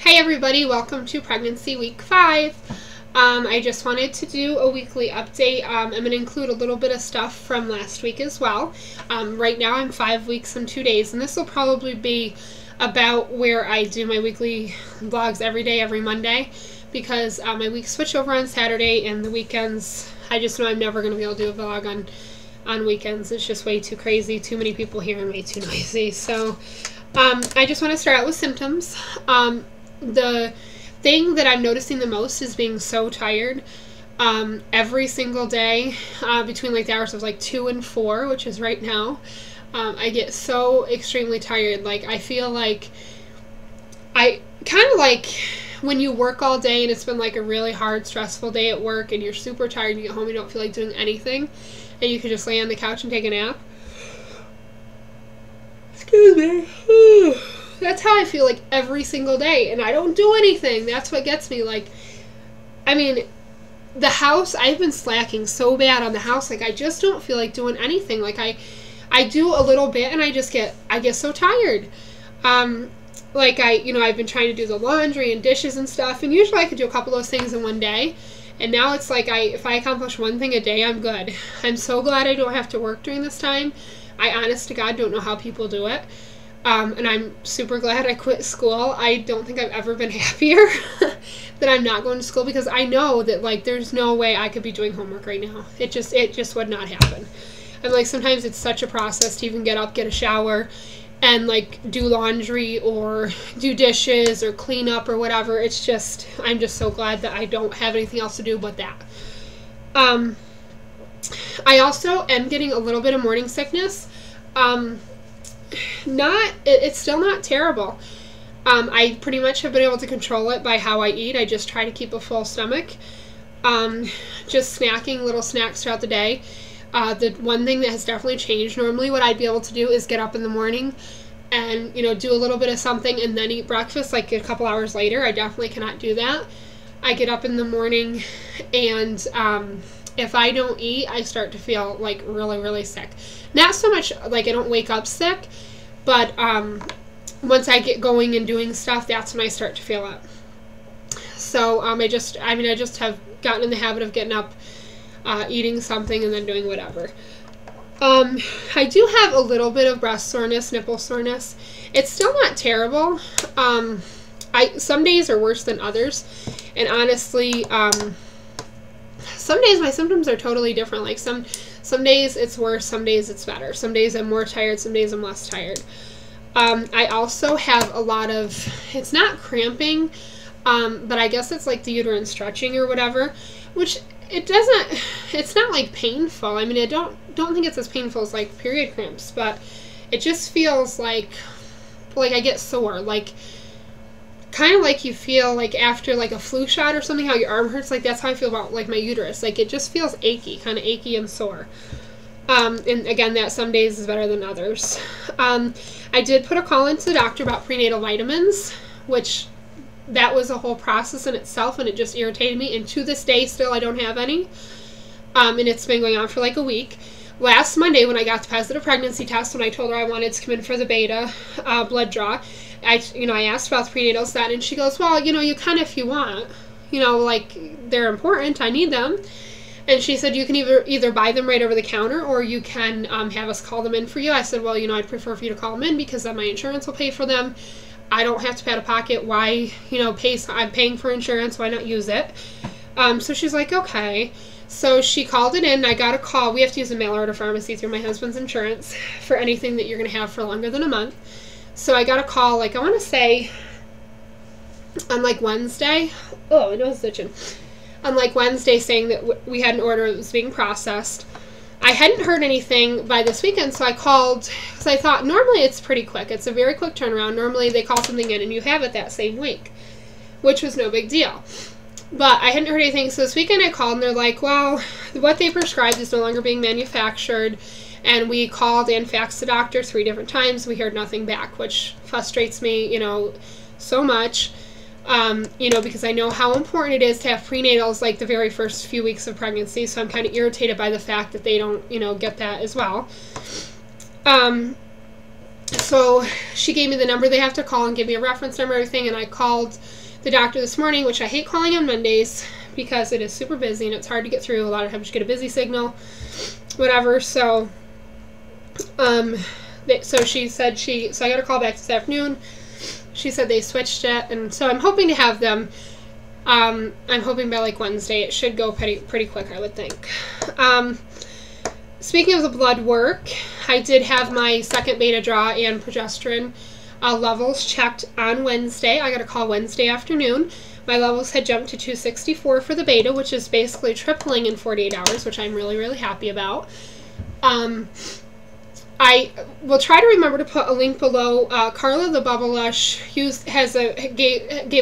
Hi everybody, welcome to Pregnancy Week 5. I just wanted to do a weekly update. I'm going to include a little bit of stuff from last week as well. Right now I'm 5 weeks and 2 days, and this will probably be about where I do my weekly vlogs every day, every Monday, because my weeks switch over on Saturday, and the weekends, I just know I'm never going to be able to do a vlog on weekends. It's just way too crazy, too many people here, and way too noisy. So I just want to start out with symptoms. The thing that I'm noticing the most is being so tired. Every single day, between like the hours of like 2 and 4, which is right now, I get so extremely tired. Like, I feel like I kind of like when you work all day and it's been like a really hard, stressful day at work and you're super tired and you get home and you don't feel like doing anything and you can just lay on the couch and take a nap. Excuse me. That's how I feel like every single day, and I don't do anything. That's what gets me. Like, I mean, the house, I've been slacking so bad on the house. Like, I just don't feel like doing anything. Like, I do a little bit and I get so tired. Like, I've been trying to do the laundry and dishes and stuff, and usually I could do a couple of those things in one day. And now it's like, if I accomplish one thing a day, I'm good. I'm so glad I don't have to work during this time. I honest to God don't know how people do it. And I'm super glad I quit school. I don't think I've ever been happier that I'm not going to school, because I know that, like, there's no way I could be doing homework right now. It just would not happen. And, like, sometimes it's such a process to even get up, get a shower, and, like, do laundry or do dishes or clean up or whatever. It's just, I'm just so glad that I don't have anything else to do but that. I also am getting a little bit of morning sickness. It's still not terrible. I pretty much have been able to control it by how I eat. I just try to keep a full stomach. Just snacking little snacks throughout the day. The one thing that has definitely changed, normally what I'd be able to do is get up in the morning and, do a little bit of something and then eat breakfast like a couple hours later. I definitely cannot do that. I get up in the morning and if I don't eat, I start to feel like really, really sick. Not so much like I don't wake up sick, but once I get going and doing stuff, that's when I start to feel it. So I just have gotten in the habit of getting up, eating something, and then doing whatever. I do have a little bit of breast soreness, nipple soreness. It's still not terrible. Some days are worse than others, and honestly, some days my symptoms are totally different. Like some days it's worse, some days it's better. Some days I'm more tired, some days I'm less tired. I also have a lot of, it's not cramping, but I guess it's like the uterine stretching or whatever, which it's not like painful. I mean, I don't think it's as painful as like period cramps, but it just feels like I get sore, like kind of like you feel like after like a flu shot or something, how your arm hurts. Like, that's how I feel about like my uterus. Like, it just feels achy, kind of achy and sore. And again, that some days is better than others. I did put a call into the doctor about prenatal vitamins, which that was a whole process in itself, and it just irritated me. And to this day, still, I don't have any. And it's been going on for like a week. Last Monday, when I got the positive pregnancy test, when I told her I wanted to come in for the beta blood draw, I asked about the prenatal set, and she goes, well, you can if you want. Like, they're important. I need them. And she said, you can either buy them right over the counter, or you can have us call them in for you. I said, well, I'd prefer for you to call them in, because then my insurance will pay for them. I don't have to pay out of pocket. Why, I'm paying for insurance. Why not use it? So she's like, okay. So she called it in. I got a call. We have to use a mail order pharmacy through my husband's insurance for anything that you're going to have for longer than a month. So I got a call, like, I want to say on like Wednesday. Oh, my nose is itching. On like Wednesday, saying that we had an order that was being processed. I hadn't heard anything by this weekend, so I called, because I thought normally it's pretty quick. It's a very quick turnaround. Normally they call something in and you have it that same week, which was no big deal. But I hadn't heard anything, so this weekend I called, and they're like, well, what they prescribed is no longer being manufactured. And we called and faxed the doctor 3 different times. We heard nothing back, which frustrates me, so much. Because I know how important it is to have prenatals like the very first few weeks of pregnancy. So I'm kind of irritated by the fact that they don't, get that as well. So she gave me the number they have to call and give me a reference number and everything, and I called the doctor this morning, which I hate calling on Mondays because it is super busy and it's hard to get through. A lot of times you get a busy signal, whatever. So so she said so I got a call back this afternoon. She said they switched it, and so I'm hoping to have them. I'm hoping by like Wednesday it should go pretty quick, I would think. Speaking of the blood work, I did have my second beta draw and progesterone levels checked on Wednesday. I got a call Wednesday afternoon. My levels had jumped to 264 for the beta, which is basically tripling in 48 hours, which I'm really, really happy about. I will try to remember to put a link below. Carla the Bubble Lush gave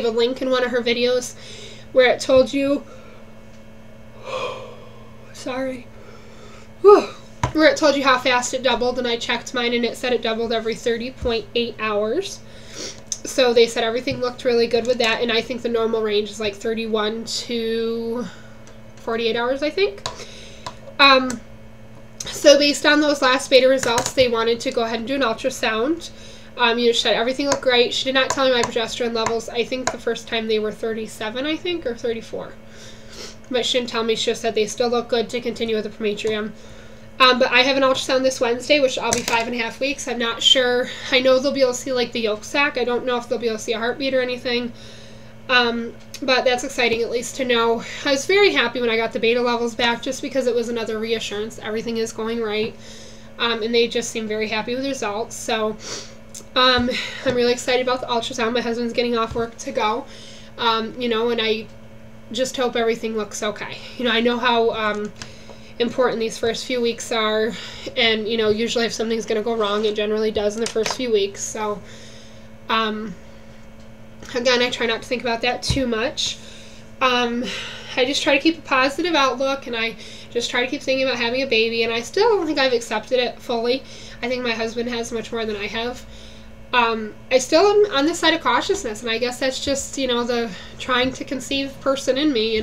a link in one of her videos where it told you, where it told you how fast it doubled, and I checked mine and it said it doubled every 30.8 hours. So they said everything looked really good with that, and I think the normal range is like 31 to 48 hours, I think. So based on those last beta results, they wanted to go ahead and do an ultrasound. She said everything looked great. She did not tell me my progesterone levels. I think the first time they were 37, I think, or 34. But she didn't tell me. She just said they still look good to continue with the prometrium. But I have an ultrasound this Wednesday, which I'll be 5.5 weeks. I'm not sure. I know they'll be able to see like the yolk sac. I don't know if they'll be able to see a heartbeat or anything. But that's exciting at least to know. I was very happy when I got the beta levels back just because it was another reassurance. Everything is going right. And they just seem very happy with the results. So I'm really excited about the ultrasound. My husband's getting off work to go. And I just hope everything looks okay. I know how important these first few weeks are, and usually if something's going to go wrong, it generally does in the first few weeks. So again, I try not to think about that too much. I just try to keep a positive outlook, and I just try to keep thinking about having a baby, and I still don't think I've accepted it fully. I think my husband has much more than I have. I still am on the side of cautiousness, and I guess that's just the trying to conceive person in me,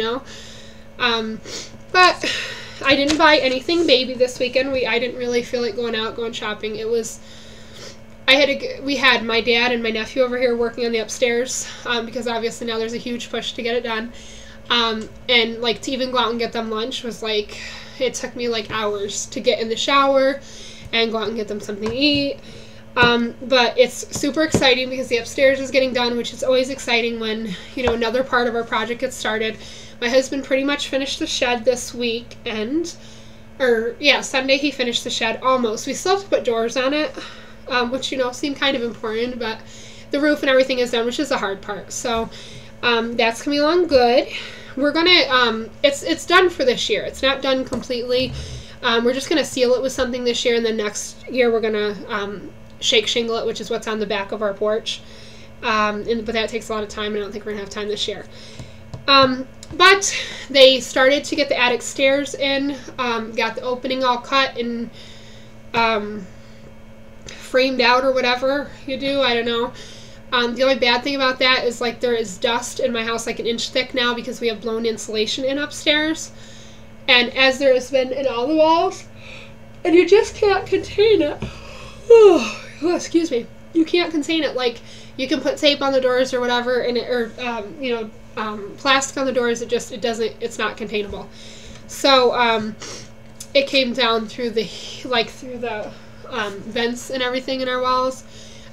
but I didn't buy anything baby this weekend. I didn't really feel like going shopping. We had my dad and my nephew over here working on the upstairs, because obviously now there's a huge push to get it done. And like to even go out and get them lunch was like, it took me like hours to get in the shower and go out and get them something to eat. But it's super exciting because the upstairs is getting done, which is always exciting when, another part of our project gets started. My husband pretty much finished the shed this weekend. Sunday he finished the shed almost. We still have to put doors on it, which, seem kind of important, but the roof and everything is done, which is the hard part. So, that's coming along good. We're gonna, it's done for this year. It's not done completely. We're just gonna seal it with something this year, and then next year we're gonna, shake shingle it, which is what's on the back of our porch. But that takes a lot of time, and I don't think we're gonna have time this year. But they started to get the attic stairs in, got the opening all cut and framed out or whatever you do, I don't know. The only bad thing about that is like there is dust in my house like an inch thick now because we have blown insulation in upstairs. And as there has been in all the walls, and you just can't contain it. Oh, excuse me. You can't contain it. Like, you can put tape on the doors or whatever, and plastic on the doors. It's not containable. So, it came down through the vents and everything in our walls,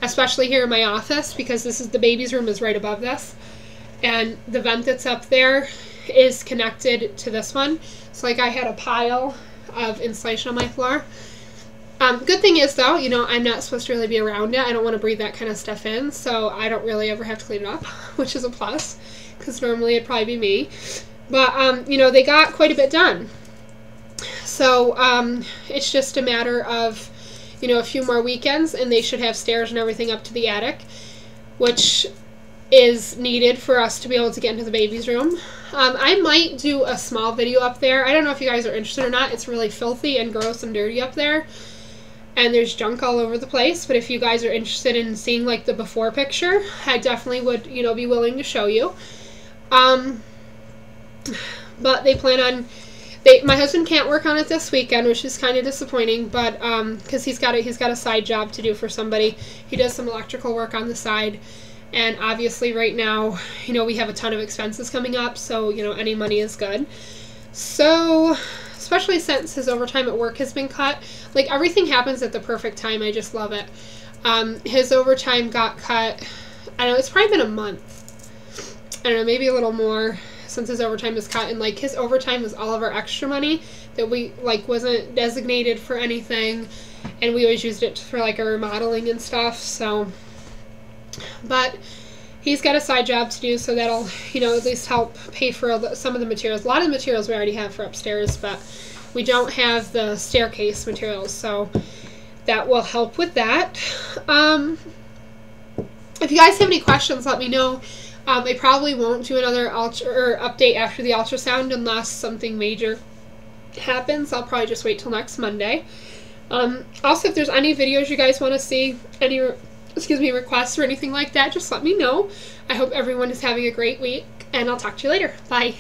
especially here in my office, because the baby's room is right above this, and the vent that's up there is connected to this one. So, like, I had a pile of insulation on my floor. Good thing is, though, I'm not supposed to really be around it. I don't want to breathe that kind of stuff in, so I don't really ever have to clean it up, which is a plus, because normally it'd probably be me. But, they got quite a bit done. So, it's just a matter of, a few more weekends, and they should have stairs and everything up to the attic, which is needed for us to be able to get into the baby's room. I might do a small video up there. I don't know if you guys are interested or not. It's really filthy and gross and dirty up there, and there's junk all over the place. But if you guys are interested in seeing like the before picture, I definitely would, be willing to show you. But they plan on My husband can't work on it this weekend, which is kind of disappointing, but because he's got a side job to do for somebody. He does some electrical work on the side, and obviously right now, you know, we have a ton of expenses coming up, so, you know, any money is good. So, especially since his overtime at work has been cut, like, everything happens at the perfect time. I just love it. His overtime got cut, I don't know, it's probably been a month. I don't know, maybe a little more since his overtime was cut, and, like, his overtime was all of our extra money that we, like, wasn't designated for anything, and we always used it for, like, our remodeling and stuff, so, but he's got a side job to do, so that'll, you know, at least help pay for some of the materials. A lot of the materials we already have for upstairs, but we don't have the staircase materials, so that will help with that. If you guys have any questions, let me know. I probably won't do another update after the ultrasound unless something major happens. I'll probably just wait till next Monday. Also, if there's any videos you guys want to see, any requests or anything like that, just let me know. I hope everyone is having a great week, and I'll talk to you later. Bye.